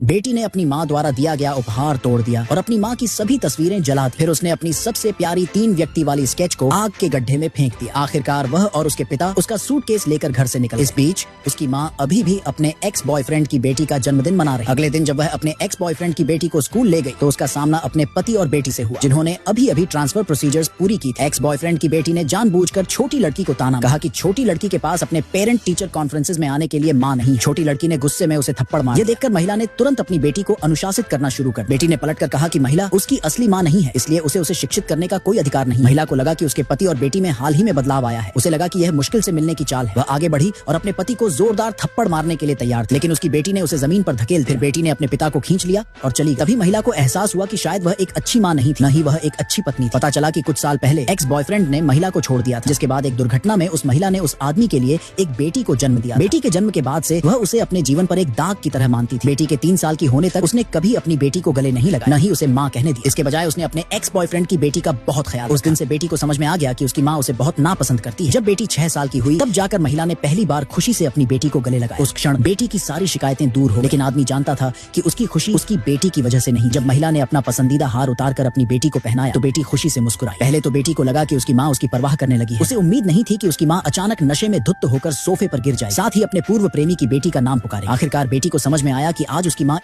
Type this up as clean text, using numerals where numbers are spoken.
बेटी ने अपनी माँ द्वारा दिया गया उपहार तोड़ दिया और अपनी माँ की सभी तस्वीरें जला दी। फिर उसने अपनी सबसे प्यारी 3 व्यक्ति वाली स्केच को आग के गड्ढे में फेंक दिया। आखिरकार वह और उसके पिता उसका सूटकेस लेकर घर से निकले। इस बीच उसकी माँ अभी भी अपने एक्स बॉयफ्रेंड की बेटी का जन्मदिन मना रही। अगले दिन जब वह अपने एक्स बॉयफ्रेंड की बेटी को स्कूल ले गई तो उसका सामना अपने पति और बेटी से हुआ, जिन्होंने अभी अभी ट्रांसफर प्रोसीजर्स पूरी की थी। एक्स बॉयफ्रेंड की बेटी ने जानबूझकर छोटी लड़की को ताना, कहा कि छोटी लड़की के पास अपने पेरेंट टीचर कॉन्फ्रेंसेस में आने के लिए माँ नहीं। छोटी लड़की ने गुस्से में उसे थप्पड़ मारा। ये देखकर महिला ने तुरंत अपनी बेटी को अनुशासित करना शुरू कर। बेटी ने पलटकर कहा कि महिला उसकी असली माँ नहीं है, इसलिए उसे शिक्षित करने का कोई अधिकार नहीं। महिला को लगा कि उसके पति और बेटी में हाल ही में बदलाव आया है। उसे लगा कि यह मुश्किल से मिलने की चाल है। वह आगे बढ़ी और अपने पति को जोरदार थप्पड़ मारने के लिए तैयार थी, लेकिन उसकी बेटी ने उसे जमीन पर धकेल दिया। फिर बेटी ने अपने पिता को खींच लिया और चली। तभी महिला को एहसास हुआ कि शायद वह एक अच्छी माँ नहीं थी, न ही वह एक अच्छी पत्नी थी। पता चला कि कुछ साल पहले एक्स बॉयफ्रेंड ने महिला को छोड़ दिया था, जिसके बाद एक दुर्घटना में उस महिला ने उस आदमी के लिए एक बेटी को जन्म दिया। बेटी के जन्म के बाद से वह उसे अपने जीवन पर एक दाग की तरह मानती थी। बेटी के 3 साल की होने तक उसने कभी अपनी बेटी को गले नहीं लगाया, न ही उसे माँ कहने दी। इसके बजाय उसने अपने एक्स बॉयफ्रेंड की बेटी का बहुत ख्याल। उस दिन से बेटी को समझ में आ गया कि उसकी माँ उसे बहुत नापसंद करती है। जब बेटी 6 साल की हुई तब जाकर महिला ने पहली बार खुशी से अपनी बेटी को गले लगाया। उस क्षण बेटी की सारी शिकायतें दूर हो, लेकिन आदमी जानता था कि उसकी खुशी उसकी बेटी की वजह से नहीं। जब महिला ने अपना पसंदीदा हार उतारकर अपनी बेटी को पहनाया तो बेटी खुशी से मुस्कुराई। पहले तो बेटी को लगा कि उसकी माँ उसकी परवाह करने लगी है। उसे उम्मीद नहीं थी कि उसकी माँ अचानक नशे में धुत होकर सोफे पर गिर जाए, साथ ही अपने पूर्व प्रेमी की बेटी का नाम पुकारे। आखिरकार बेटी को समझ में आया कि आज उसकी माँ